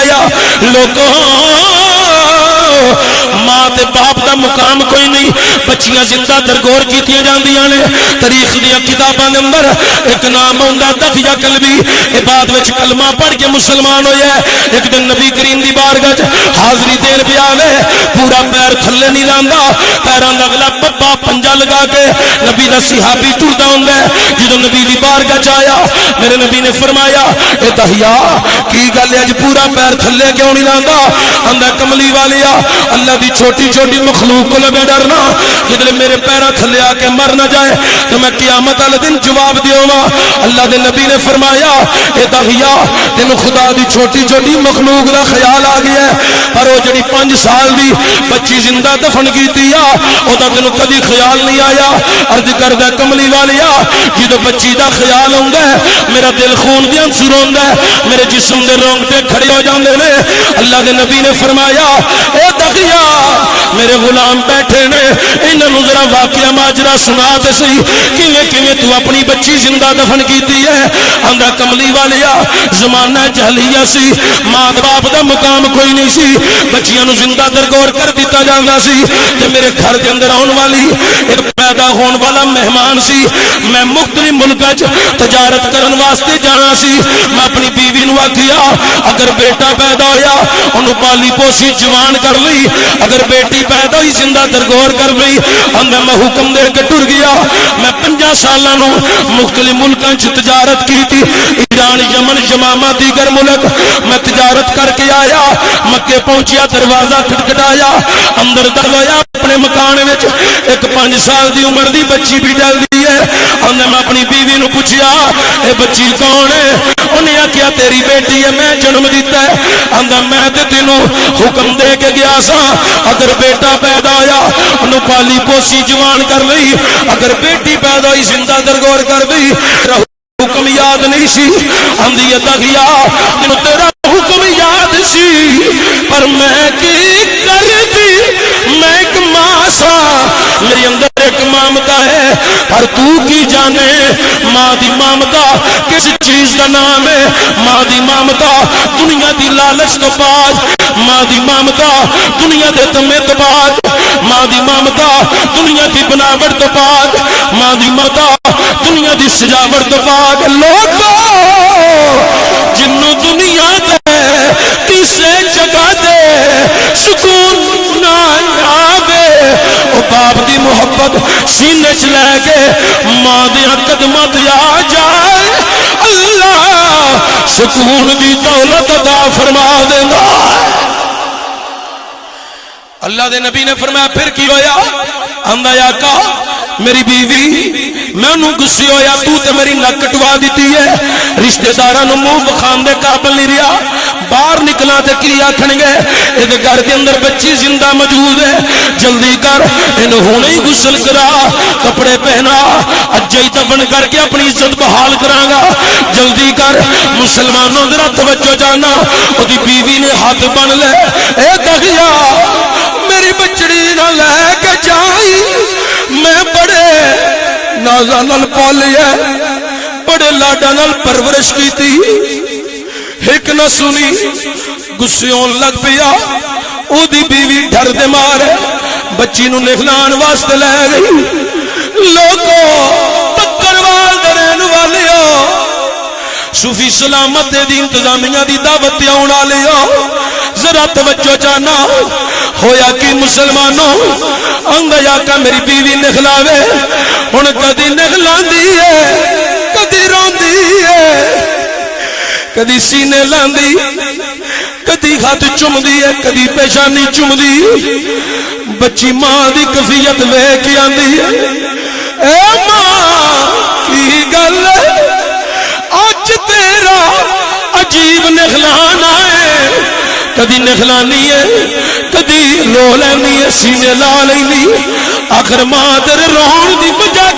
آیا لوگوں ماں تے باپ دا مقام کوئی نہیں بچیاں زندہ درگور کیتیاں جاندیاں نے تاریخ دیاں کتاباں دے اندر ایک نام ہوندا دغیا کلبی اے بعد وچ کلمہ پڑھ کے مسلمان ہویا ایک دن نبی کریم دی بارگاہ حاضری دین پہ آوے پورا پیر تھلے نہیں لاندا پیراں دا اگلا پپا پنجا لگا کے نبی دا صحابی ٹردا ہوندا ہے جدوں نبی دی بارگاہ چ آیا میرے نبی نے فرمایا اے دہیا کی گل ہے اج پورا پیر تھلے کیوں نہیں لاندا آندا کملی والیا اللہ دی چھوٹی چھوٹی مخلوق کو لگے ڈرنا جدھر میرے پیرا تھلے آ کے مر نہ جائے تو میں قیامت والے دن جواب دیوں گا اللہ دے نبی نے فرمایا اے دہیا تینوں خدا دی چھوٹی چھوٹی مخلوق دا خیال آ گیا ہے پر وہ جڑی 5 سال دی بچی زندہ دفن کیتی آ او دا تینوں کدی خیال نہیں آیا عرض کردا کملی والیا جدوں بچی دا خیال ہوندا ہے میرا دل خون دے انصر ہوندا ہے میرے جسم دے رونگٹے کھڑے ہو جاندے نے اللہ دے نبی نے فرمایا اے دہیا میرے غلام بیٹھے نے انہاں نوں ذرا واقعہ ماجرا سنا تے سی کیویں تو اپنی بچی زندہ دفن کیتی ہے آندا کملی والیا زمانہ جہلیہ سی ماں باپ دا مقام کوئی نہیں سی بچیاں نوں زندہ درگور کر دیتا جاندا سی تے میرے گھر دے اندر آن والی ایک پیدا ہون والا مہمان سی میں مختلف ملکاں وچ تجارت کرن واسطے جانا سی میں اپنی بیوی نوں آکھیا اگر بیٹا پیدا ہویا اونوں پالی پوسی جوان کر لئی اگر بیٹی پیدا ہوئی زندہ درگور کر لئی اندر میں حکم دے کے ٹر گیا میں 50 سالاں نوں مختلف ملکاں وچ تجارت کیتی ایران یمن یمامہ دیگر ملک میں تجارت کر کے آیا مکے پہنچیا دروازہ کھٹکھٹایا اندر داخل ہویا اپنے مکان وچ ایک 5 سال دی عمر دی بچی بھی ڈل دی ہے اندر میں اپنی بیوی نوں پوچھیا اے بچی کون ہے انہیں آخیا تیری بیٹی ہے میں جنم دیتا ہے اندر میں تے تینوں حکم دے کے گیا سا اگر بیٹا پیدا ہویا انہوں پالی پوسی جوان کر لئی اگر بیٹی پیدا ہوئی زندہ درگور کر دی حکم یاد نہیں سی آندی دغیا تینوں تیرا حکم یاد سی پر میں کی کر دی میں ایک ماں سا میرے اندر ایک مامتا ہے پر تو کی جانے ماں دی مامتا کس چیز کا نام ہے ماں دی مامتا دنیا دی لالچ تو بعد ماں دی مامتا دنیا دے تمے تو بعد ماں دی مامتا دنیا دی بناوٹ تو بعد ماں دی مامتا دنیا دی سجاوٹ تو بعد لوگوں جنوں دنیا دے کسے جگہ دے سکون نہ آوے او باپ دی محبت سینے چ لے کے ماں دے قدماں تے آ جائے اللہ سکون دی دولت عطا فرما دیندا اللہ دے نبی نے فرمایا پھر کی ہویا آندا یا آقا میری بیوی میں انہوں گسے ہویا تو تے میری نک کٹوا دیتی ہے رشتہ داراں نوں منہ بخان دے قابل نہیں رہا باہر نکلا تے کی آکھن گے اے گھر دے اندر بچی زندہ موجود ہے جلدی کر انہوں ہونے ہی غسل کرا کپڑے پہنا اج ہی دفن کر کے اپنی عزت بحال کراں گا جلدی کر مسلمانوں ذرا توجہ جانا اودی بیوی نے ہاتھ بن لے اے دغیا میری بچڑی نہ لے کے جائی میں بڑے نازاں نال پالی ہے بڑے لاڈاں نال پرورش کیتی ایک نہ سنی غصے ہون لگ پیا او دی بیوی ڈر دے مارے بچی نوں نکلان واسطے لے گئی لوگوں بکروال دے رہن والیو صوفی سلامت دی انتظامیہ دی دعوت تے آن والےو ذرا توجہ جانا ہویا کہ مسلمانوں انگا آقا میری بیوی نکلاوے ہن کدی نکلاندی ہے کدی روندی ہے کدی سینے لاندی کدی ہاتھ چمدی ہے کدی پیشانی چمدی بچی ماں دی کفیت ویکھ کے آندی ہے اے ماں کی گل اج تیرا عجیب نخلانا ہے کدی نخلانی ہے کدی رو لینی ہے سینے لا لینی آخر ماں تیرے رون دی وجہ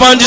5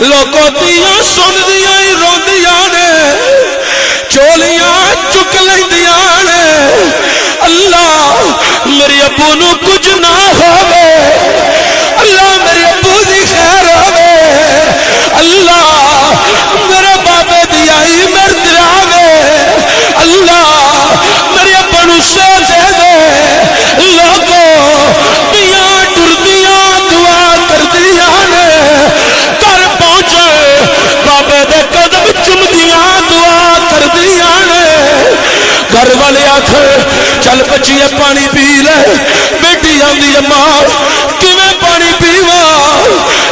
لوگوں دیاں سن دیاں ہی روندیاں نے چولیاں چک لیندیاں نے اللہ میرے ابو نو کچھ نہ ہوے اللہ میرے ابو دی خیر ہوے اللہ میرے بابے دی آئی مرد راوے اللہ میرے ابو نو سے دے دے لوگوں دیاں ٹردیاں دعا کردیاں نے گھر پہنچے بابے دے قدم چمدیاں دعا کردیاں نے گھر والے آخر چل بچیے پانی پی لے بیٹی آندی ماں کیویں پانی پیوا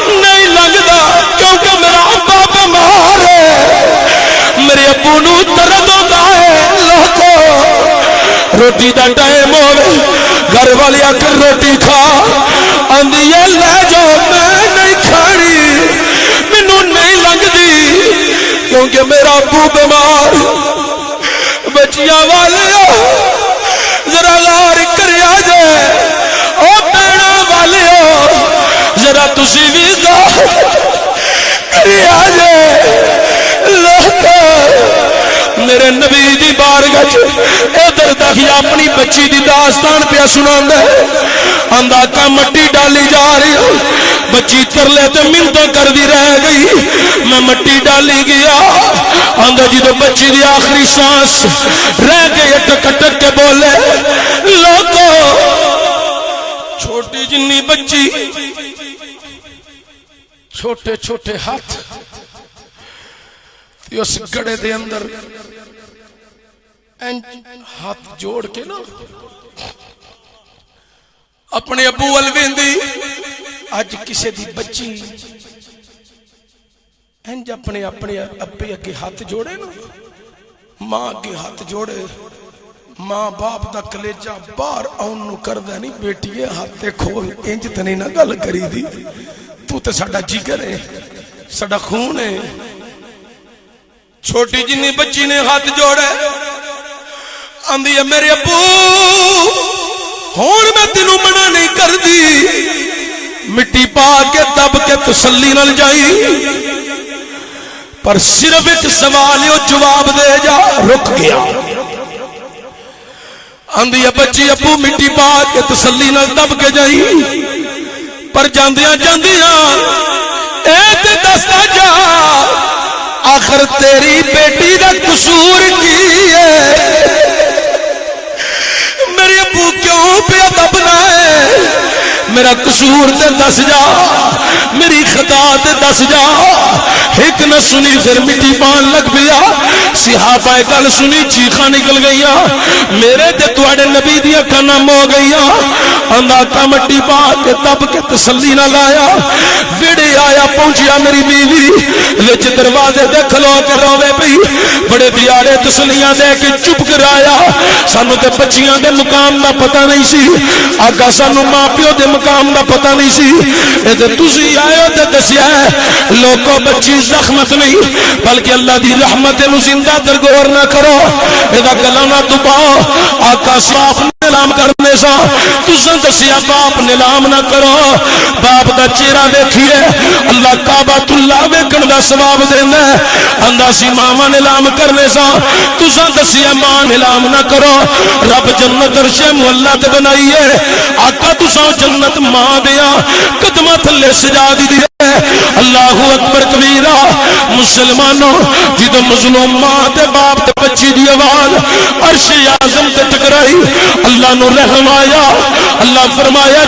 نہیں لگدا کیونکہ میرا ابا بیمار ہے میرے ابو نو درد ہوندا ہے لوگو روٹی دا ٹائم ہوے گھر والے آخر روٹی کھا آندی ہے لے جاؤ میں نہیں کھانی مینوں نہیں لگدی کیونکہ میرا ابو بیمار بچیاں والے ذرا غور کریا جائے او پیڑا والے ذرا تسی بھی غور کریا جائے لوگ میرے نبی دی بارگاہ ادھر دکھیا اپنی بچی دی داستان پیا سناندا ہے آندا کا مٹی ڈالی جا رہی بچی ترلے تے منتیں کردی رہ گئی میں مٹی ڈالی گیا آندا جدو بچی دی آخری سانس رہ گئی اٹک اٹک کے بولے لوگو چھوٹی جنی بچی چھوٹے چھوٹے ہاتھ اس گڑے دے اندر ہاتھ جوڑ کے نا اپنے ابو الویندی اج کسے دی بچی انج اپنے اپنے ابے اگے ہاتھ جوڑے نا ماں اگے ہاتھ جوڑے ماں باپ دا کلیجہ باہر آن نو کردا نہیں بیٹی ہاتھ کھول انج تے نہیں نہ گل کری دی تو تے ساڈا جگر ہے ساڈا خون ہے چھوٹی جنی بچی نے ہاتھ جوڑے آندی ہے میرے ابو ہون میں تینوں منع نہیں کر دی مٹی پا کے دب کے تسلی نال جائی پر صرف ایک سوال ہے جواب دے جا رک گیا آندی ہے بچی ابو مٹی پا کے تسلی نال دب کے جائی پر جاندیاں جاندیاں اے تے دستا جا آخر تیری بیٹی دا قصور کی ہے میرے ابو کیوں پہ دبنا ہے میرا قصور تے دس جا میری خطا تے دس جا ایک نہ سنی پھر مٹی پان لگ پیا صحابہ گل سنی چیخاں نکل گئیاں میرے تے تواڈے نبی دی اکھاں نم ہو گئیاں آندا کا مٹی پا کے دب کے تسلی نہ لایا ویڑے آیا پہنچیا میری بیوی وچ دروازے دے کھلو کے روے پئی بڑے پیارے تسلیاں دے کے چپ کرایا سانو تے بچیاں دے مقام دا پتہ نہیں سی آگا سانو ماں پیو دے مقام دا پتہ نہیں سی اے تے تسی آئے ہو تے دسیا ہے لوگوں بچی زخمت نہیں بلکہ اللہ دی رحمت نو زندہ درگور نہ کرو اے دا گلا نہ دباؤ آقا صاف نیلام کرنے سا تساں دسیا باپ نیلام نہ کرو باپ دا چہرہ دیکھیے اللہ کعبۃ اللہ ویکھن دا ثواب دیندا ہے آندا سی ماواں نیلام کرنے سا تساں دسیا ماں نیلام نہ کرو رب جنت عرش معلا تے بنائی ہے آقا تساں جنت ماں دیاں قدماں تھلے سجا دی اللہ اکبر کبیرہ مسلمانوں جدو مظلوم ماں تے باپ تے بچی دی آواز عرش اعظم تے ٹکرائی اللہ نو رحم آیا اللہ فرمایا